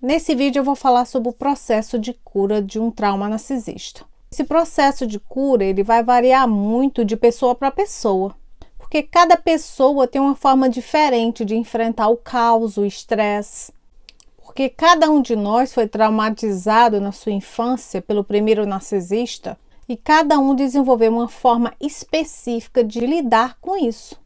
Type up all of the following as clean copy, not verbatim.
Nesse vídeo eu vou falar sobre o processo de cura de um trauma narcisista. Esse processo de cura ele vai variar muito de pessoa para pessoa, porque cada pessoa tem uma forma diferente de enfrentar o caos, o estresse, porque cada um de nós foi traumatizado na sua infância pelo primeiro narcisista e cada um desenvolveu uma forma específica de lidar com isso.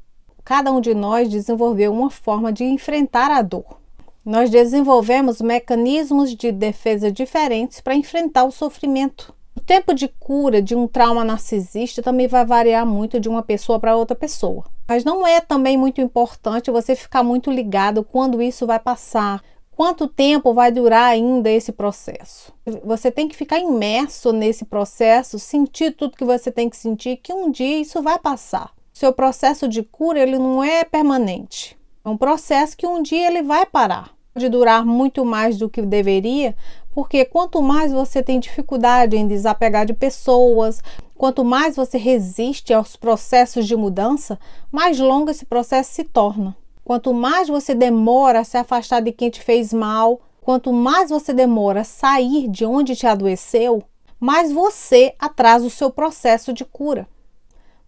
Cada um de nós desenvolveu uma forma de enfrentar a dor. Nós desenvolvemos mecanismos de defesa diferentes para enfrentar o sofrimento. O tempo de cura de um trauma narcisista também vai variar muito de uma pessoa para outra pessoa. Mas não é também muito importante você ficar muito ligado quando isso vai passar, quanto tempo vai durar ainda esse processo. Você tem que ficar imerso nesse processo, sentir tudo que você tem que sentir, que um dia isso vai passar. Seu processo de cura ele não é permanente. É um processo que um dia ele vai parar. Pode durar muito mais do que deveria, porque quanto mais você tem dificuldade em desapegar de pessoas, quanto mais você resiste aos processos de mudança, mais longo esse processo se torna. Quanto mais você demora a se afastar de quem te fez mal, quanto mais você demora a sair de onde te adoeceu, mais você atrasa o seu processo de cura.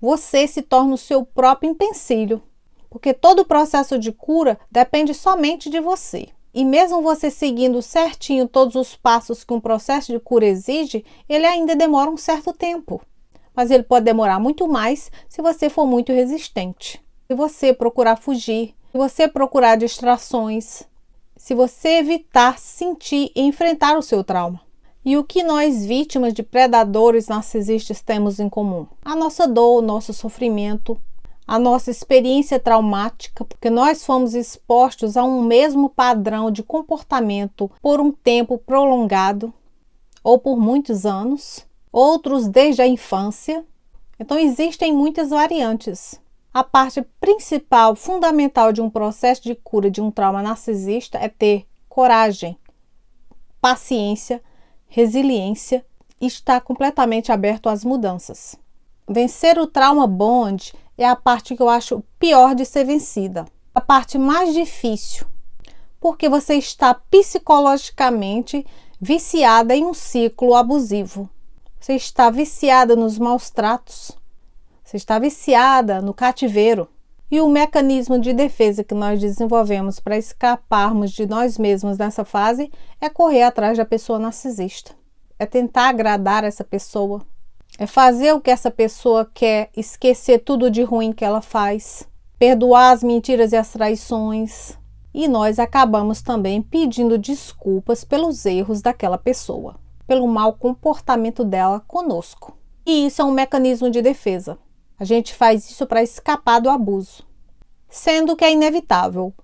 Você se torna o seu próprio empecilho. Porque todo o processo de cura depende somente de você. E mesmo você seguindo certinho todos os passos que um processo de cura exige, ele ainda demora um certo tempo. Mas ele pode demorar muito mais se você for muito resistente. Se você procurar fugir, se você procurar distrações, se você evitar sentir e enfrentar o seu trauma. E o que nós, vítimas de predadores narcisistas, temos em comum? A nossa dor, o nosso sofrimento, a nossa experiência traumática, porque nós fomos expostos a um mesmo padrão de comportamento por um tempo prolongado ou por muitos anos, outros desde a infância. Então existem muitas variantes. A parte principal, fundamental de um processo de cura de um trauma narcisista é ter coragem, paciência, resiliência e estar completamente aberto às mudanças. Vencer o trauma bond é a parte que eu acho pior de ser vencida. A parte mais difícil, porque você está psicologicamente viciada em um ciclo abusivo. Você está viciada nos maus tratos. Você está viciada no cativeiro. E o mecanismo de defesa que nós desenvolvemos para escaparmos de nós mesmos nessa fase é correr atrás da pessoa narcisista. É tentar agradar essa pessoa. É fazer o que essa pessoa quer, esquecer tudo de ruim que ela faz, perdoar as mentiras e as traições. E nós acabamos também pedindo desculpas pelos erros daquela pessoa, pelo mau comportamento dela conosco. E isso é um mecanismo de defesa. A gente faz isso para escapar do abuso, sendo que é inevitável.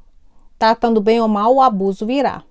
Tratando bem ou mal, o abuso virá.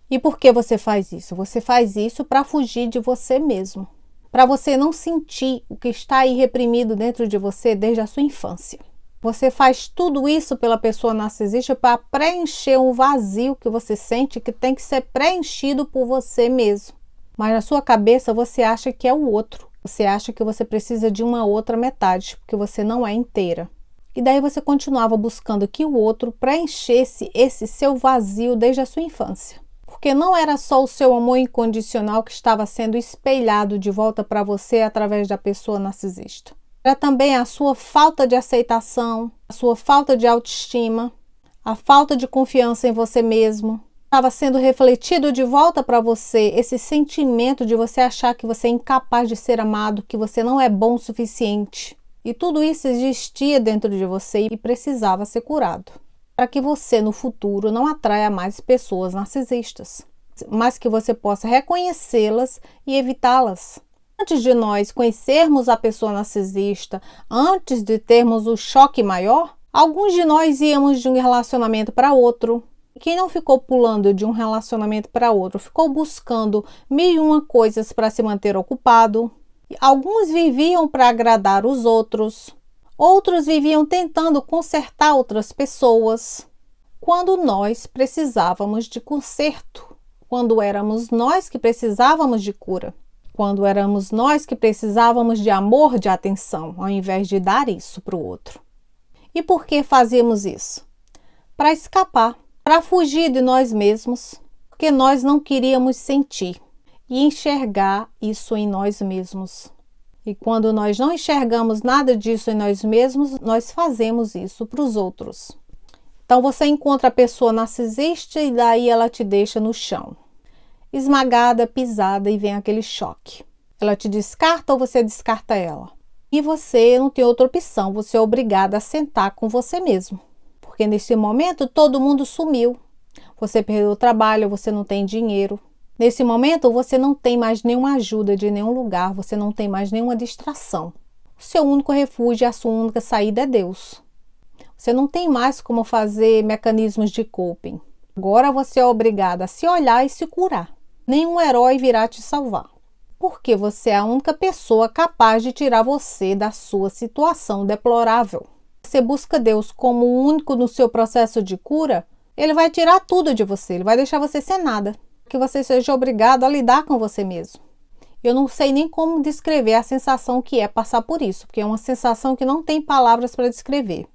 E por que você faz isso? Você faz isso para fugir de você mesmo. Para você não sentir o que está aí reprimido dentro de você desde a sua infância. Você faz tudo isso pela pessoa narcisista para preencher um vazio que você sente que tem que ser preenchido por você mesmo. Mas na sua cabeça você acha que é o outro. Você acha que você precisa de uma outra metade, porque você não é inteira. E daí você continuava buscando que o outro preenchesse esse seu vazio desde a sua infância. Porque não era só o seu amor incondicional que estava sendo espelhado de volta para você através da pessoa narcisista. Era também a sua falta de aceitação, a sua falta de autoestima, a falta de confiança em você mesmo. Estava sendo refletido de volta para você esse sentimento de você achar que você é incapaz de ser amado, que você não é bom o suficiente. E tudo isso existia dentro de você e precisava ser curado, para que você no futuro não atraia mais pessoas narcisistas, mas que você possa reconhecê-las e evitá-las. Antes de nós conhecermos a pessoa narcisista, antes de termos o choque maior, alguns de nós íamos de um relacionamento para outro. Quem não ficou pulando de um relacionamento para outro, ficou buscando mil e uma coisas para se manter ocupado. Alguns viviam para agradar os outros. Outros viviam tentando consertar outras pessoas. Quando nós precisávamos de conserto. Quando éramos nós que precisávamos de cura. Quando éramos nós que precisávamos de amor, de atenção, ao invés de dar isso para o outro. E por que fazíamos isso? Para escapar. Para fugir de nós mesmos, porque nós não queríamos sentir e enxergar isso em nós mesmos. E quando nós não enxergamos nada disso em nós mesmos, nós fazemos isso para os outros. Então você encontra a pessoa narcisista e daí ela te deixa no chão, esmagada, pisada, e vem aquele choque. Ela te descarta ou você descarta ela. E você não tem outra opção, você é obrigada a sentar com você mesmo. Porque nesse momento todo mundo sumiu. Você perdeu o trabalho, você não tem dinheiro. Nesse momento você não tem mais nenhuma ajuda de nenhum lugar, você não tem mais nenhuma distração. O seu único refúgio, a sua única saída é Deus. Você não tem mais como fazer mecanismos de coping. Agora você é obrigada a se olhar e se curar. Nenhum herói virá te salvar. Porque você é a única pessoa capaz de tirar você da sua situação deplorável. Você busca Deus como o único no seu processo de cura, Ele vai tirar tudo de você, Ele vai deixar você sem nada. Que você seja obrigado a lidar com você mesmo. Eu não sei nem como descrever a sensação que é passar por isso, porque é uma sensação que não tem palavras para descrever.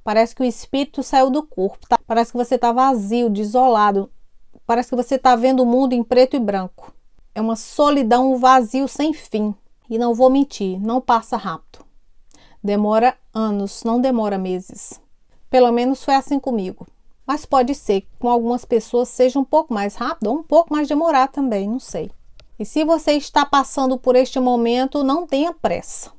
Parece que o espírito saiu do corpo, tá? Parece que você está vazio, desolado, parece que você está vendo o mundo em preto e branco. É uma solidão, um vazio sem fim. E não vou mentir, não passa rápido. Demora anos, não demora meses. Pelo menos foi assim comigo. Mas pode ser que com algumas pessoas seja um pouco mais rápido ou um pouco mais demorado também, não sei. E se você está passando por este momento, não tenha pressa.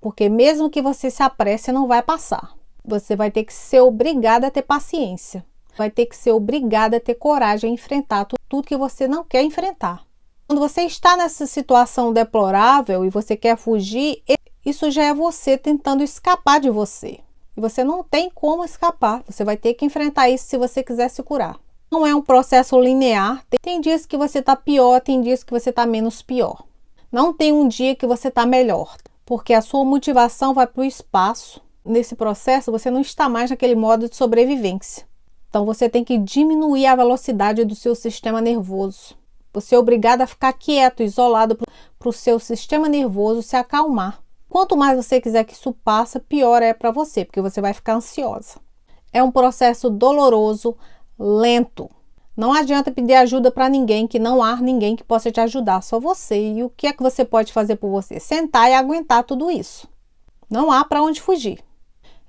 Porque mesmo que você se apresse, não vai passar. Você vai ter que ser obrigada a ter paciência. Vai ter que ser obrigada a ter coragem a enfrentar tudo que você não quer enfrentar. Quando você está nessa situação deplorável e você quer fugir, isso já é você tentando escapar de você. E você não tem como escapar. Você vai ter que enfrentar isso se você quiser se curar. Não é um processo linear. Tem dias que você está pior, tem dias que você está menos pior. Não tem um dia que você está melhor. Porque a sua motivação vai para o espaço. Nesse processo, você não está mais naquele modo de sobrevivência. Então, você tem que diminuir a velocidade do seu sistema nervoso. Você é obrigado a ficar quieto, isolado, para o seu sistema nervoso se acalmar. Quanto mais você quiser que isso passe, pior é para você, porque você vai ficar ansiosa. É um processo doloroso, lento. Não adianta pedir ajuda para ninguém, que não há ninguém que possa te ajudar, só você. E o que é que você pode fazer por você? Sentar e aguentar tudo isso. Não há para onde fugir.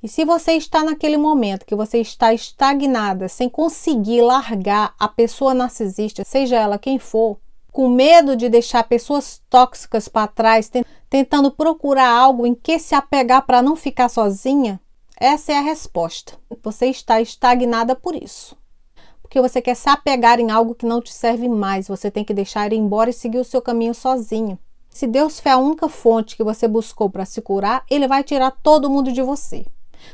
E se você está naquele momento que você está estagnada, sem conseguir largar a pessoa narcisista, seja ela quem for, com medo de deixar pessoas tóxicas para trás, tentando procurar algo em que se apegar para não ficar sozinha, essa é a resposta. Você está estagnada por isso. Porque você quer se apegar em algo que não te serve mais, você tem que deixar ir embora e seguir o seu caminho sozinho. Se Deus foi a única fonte que você buscou para se curar, Ele vai tirar todo mundo de você.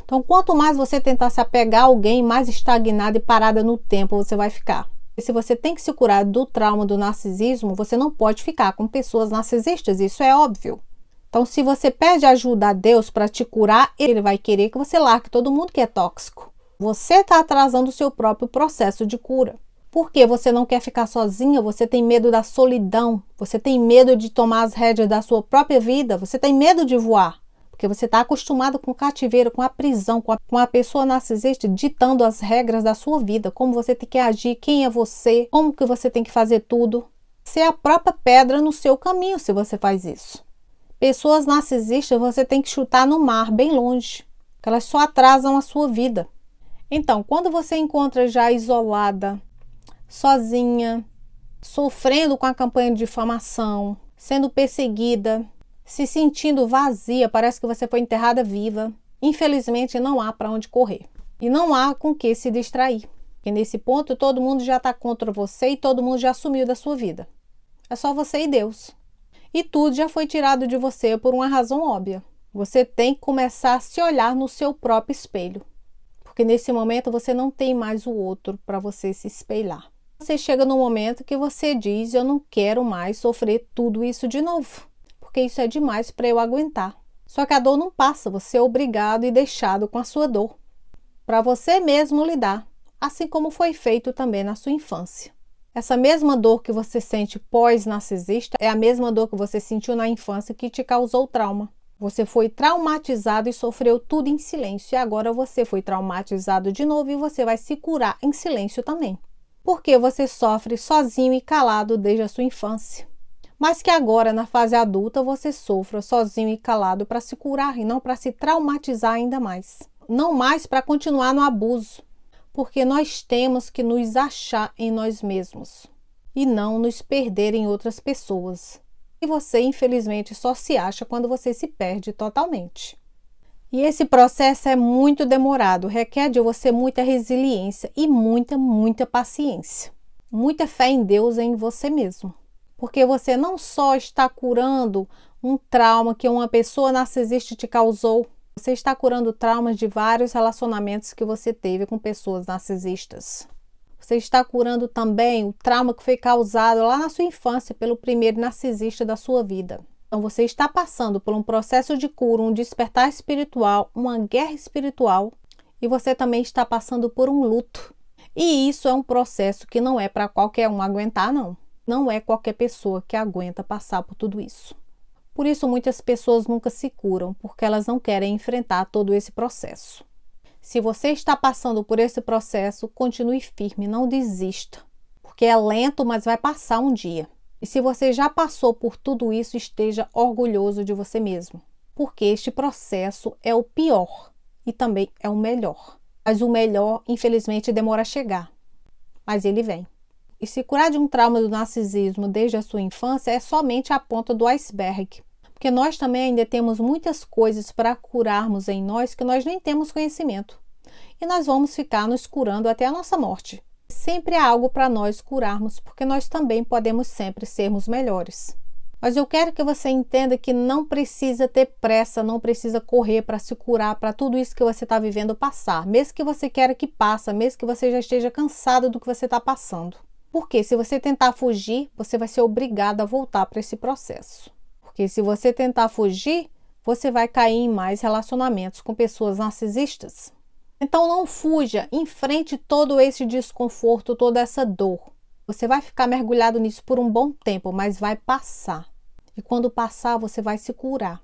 Então, quanto mais você tentar se apegar a alguém, mais estagnada e parada no tempo você vai ficar. E se você tem que se curar do trauma do narcisismo, você não pode ficar com pessoas narcisistas, isso é óbvio. Então, se você pede ajuda a Deus para te curar, Ele vai querer que você largue todo mundo que é tóxico. Você está atrasando o seu próprio processo de cura. Porque você não quer ficar sozinha, você tem medo da solidão, você tem medo de tomar as rédeas da sua própria vida, você tem medo de voar. Porque você está acostumado com o cativeiro, com a prisão, com a pessoa narcisista ditando as regras da sua vida, como você tem que agir, quem é você, como que você tem que fazer tudo. Você é a própria pedra no seu caminho se você faz isso. Pessoas narcisistas você tem que chutar no mar, bem longe, porque elas só atrasam a sua vida. Então, quando você encontra já isolada, sozinha, sofrendo com a campanha de difamação, sendo perseguida, se sentindo vazia, parece que você foi enterrada viva. Infelizmente, não há para onde correr. E não há com que se distrair. Porque nesse ponto, todo mundo já está contra você e todo mundo já sumiu da sua vida. É só você e Deus. E tudo já foi tirado de você por uma razão óbvia. Você tem que começar a se olhar no seu próprio espelho. Porque nesse momento, você não tem mais o outro para você se espelhar. Você chega no momento que você diz, eu não quero mais sofrer tudo isso de novo. Porque isso é demais para eu aguentar. Só que a dor não passa, você é obrigado e deixado com a sua dor. Para você mesmo lidar, assim como foi feito também na sua infância. Essa mesma dor que você sente pós-narcisista é a mesma dor que você sentiu na infância que te causou trauma. Você foi traumatizado e sofreu tudo em silêncio. E agora você foi traumatizado de novo e você vai se curar em silêncio também. porque você sofre sozinho e calado desde a sua infância. Mas que agora, na fase adulta, você sofra sozinho e calado para se curar e não para se traumatizar ainda mais. Não mais para continuar no abuso, porque nós temos que nos achar em nós mesmos e não nos perder em outras pessoas. E você, infelizmente, só se acha quando você se perde totalmente. E esse processo é muito demorado, requer de você muita resiliência e muita paciência. Muita fé em Deus e em você mesmo. Porque você não só está curando um trauma que uma pessoa narcisista te causou, você está curando traumas de vários relacionamentos que você teve com pessoas narcisistas. Você está curando também o trauma que foi causado lá na sua infância pelo primeiro narcisista da sua vida. Então você está passando por um processo de cura, um despertar espiritual, uma guerra espiritual, e você também está passando por um luto. E isso é um processo que não é para qualquer um aguentar, não. Não é qualquer pessoa que aguenta passar por tudo isso. Por isso muitas pessoas nunca se curam, porque elas não querem enfrentar todo esse processo. Se você está passando por esse processo, continue firme, não desista, porque é lento, mas vai passar um dia. E se você já passou por tudo isso, esteja orgulhoso de você mesmo, porque este processo é o pior e também é o melhor. Mas o melhor, infelizmente, demora a chegar, mas ele vem. E se curar de um trauma do narcisismo desde a sua infância é somente a ponta do iceberg, porque nós também ainda temos muitas coisas para curarmos em nós que nós nem temos conhecimento. E nós vamos ficar nos curando até a nossa morte. Sempre há algo para nós curarmos, porque nós também podemos sempre sermos melhores. Mas eu quero que você entenda que não precisa ter pressa, não precisa correr para se curar, para tudo isso que você está vivendo passar. Mesmo que você queira que passe, mesmo que você já esteja cansado do que você está passando. Porque se você tentar fugir, você vai ser obrigado a voltar para esse processo. Porque se você tentar fugir, você vai cair em mais relacionamentos com pessoas narcisistas. Então não fuja, enfrente todo esse desconforto, toda essa dor. Você vai ficar mergulhado nisso por um bom tempo, mas vai passar. E quando passar, você vai se curar.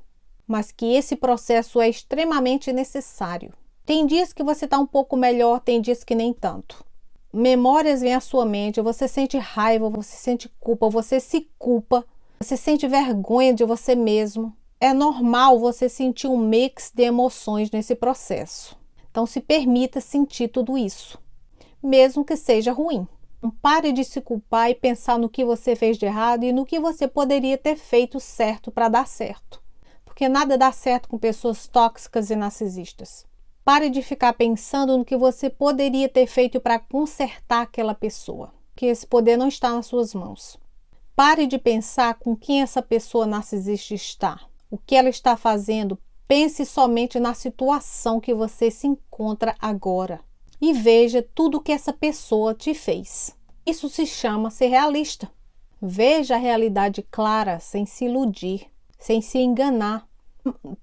Mas que esse processo é extremamente necessário. Tem dias que você está um pouco melhor, tem dias que nem tanto. Memórias vêm à sua mente, você sente raiva, você sente culpa, você se culpa, você sente vergonha de você mesmo. É normal você sentir um mix de emoções nesse processo. Então, se permita sentir tudo isso, mesmo que seja ruim. Não pare de se culpar e pensar no que você fez de errado e no que você poderia ter feito certo para dar certo. Porque nada dá certo com pessoas tóxicas e narcisistas. Pare de ficar pensando no que você poderia ter feito para consertar aquela pessoa, porque esse poder não está nas suas mãos. Pare de pensar com quem essa pessoa narcisista está, o que ela está fazendo. Pense somente na situação que você se encontra agora e veja tudo que essa pessoa te fez. Isso se chama ser realista. Veja a realidade clara, sem se iludir, sem se enganar.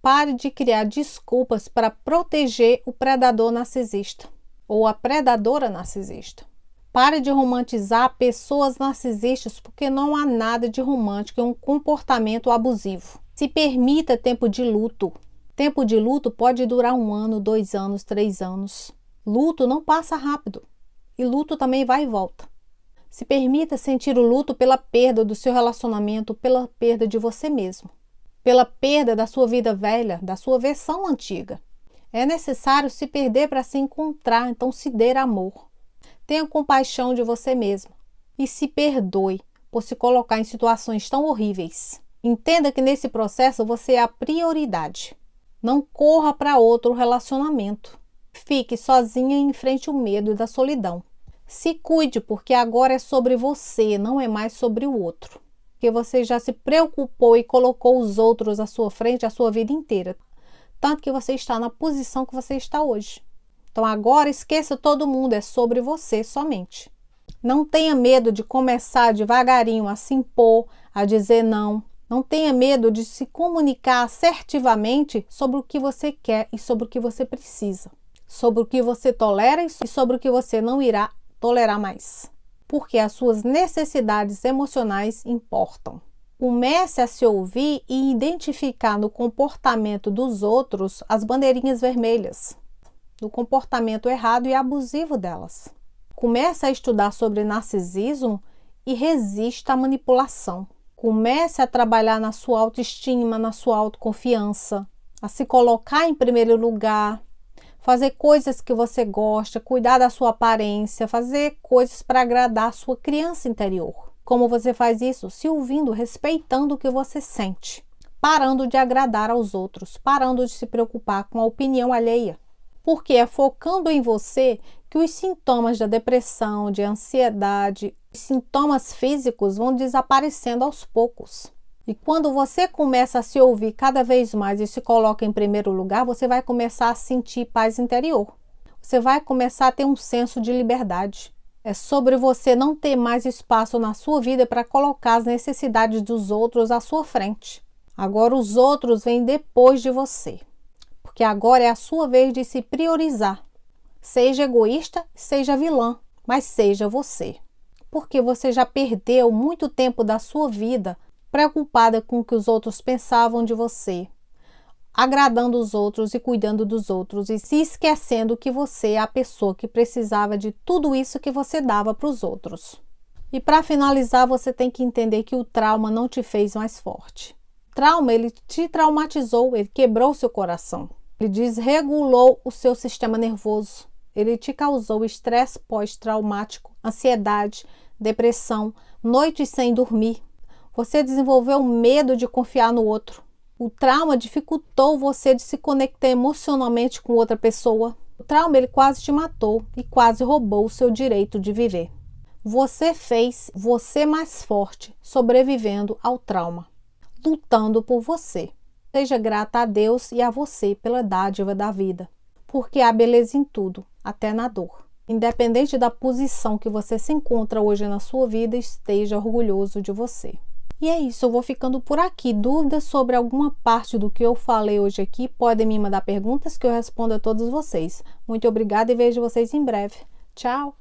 Pare de criar desculpas para proteger o predador narcisista ou a predadora narcisista. Pare de romantizar pessoas narcisistas, porque não há nada de romântico em um comportamento abusivo. Se permita tempo de luto. Tempo de luto pode durar 1 ano, 2 anos, 3 anos. Luto não passa rápido. E luto também vai e volta. Se permita sentir o luto pela perda do seu relacionamento, pela perda de você mesmo. Pela perda da sua vida velha, da sua versão antiga. É necessário se perder para se encontrar, então se dê amor. Tenha compaixão de você mesmo. E se perdoe por se colocar em situações tão horríveis. Entenda que nesse processo você é a prioridade. Não corra para outro relacionamento. Fique sozinha e enfrente o medo da solidão. Se cuide, porque agora é sobre você, não é mais sobre o outro. Porque você já se preocupou e colocou os outros à sua frente a sua vida inteira. Tanto que você está na posição que você está hoje. Então agora esqueça todo mundo, é sobre você somente. Não tenha medo de começar devagarinho a se impor, a dizer não. Não tenha medo de se comunicar assertivamente sobre o que você quer e sobre o que você precisa. Sobre o que você tolera e sobre o que você não irá tolerar mais. Porque as suas necessidades emocionais importam. Comece a se ouvir e identificar no comportamento dos outros as bandeirinhas vermelhas, do comportamento errado e abusivo delas. comece a estudar sobre narcisismo e resista à manipulação. Comece a trabalhar na sua autoestima, na sua autoconfiança, a se colocar em primeiro lugar, fazer coisas que você gosta, cuidar da sua aparência, fazer coisas para agradar a sua criança interior. Como você faz isso? Se ouvindo, respeitando o que você sente, parando de agradar aos outros, parando de se preocupar com a opinião alheia. Porque é focando em você que os sintomas da depressão, de ansiedade, os sintomas físicos vão desaparecendo aos poucos. E quando você começa a se ouvir cada vez mais e se coloca em primeiro lugar, você vai começar a sentir paz interior. Você vai começar a ter um senso de liberdade. É sobre você não ter mais espaço na sua vida para colocar as necessidades dos outros à sua frente. Agora os outros vêm depois de você. Porque agora é a sua vez de se priorizar. Seja egoísta, seja vilã, mas seja você. Porque você já perdeu muito tempo da sua vida preocupada com o que os outros pensavam de você, agradando os outros e cuidando dos outros e se esquecendo que você é a pessoa que precisava de tudo isso que você dava para os outros. E para finalizar, você tem que entender que o trauma não te fez mais forte. O trauma, ele te traumatizou, ele quebrou seu coração, ele desregulou o seu sistema nervoso, ele te causou estresse pós-traumático, ansiedade, depressão, noites sem dormir. Você desenvolveu medo de confiar no outro. O trauma dificultou você de se conectar emocionalmente com outra pessoa. O trauma, ele quase te matou e quase roubou o seu direito de viver. Você fez você mais forte, sobrevivendo ao trauma, lutando por você. Seja grata a Deus e a você pela dádiva da vida, porque há beleza em tudo, até na dor. Independente da posição que você se encontra hoje na sua vida, esteja orgulhoso de você. E é isso, eu vou ficando por aqui. Dúvidas sobre alguma parte do que eu falei hoje aqui, podem me mandar perguntas que eu respondo a todos vocês. Muito obrigada e vejo vocês em breve. Tchau!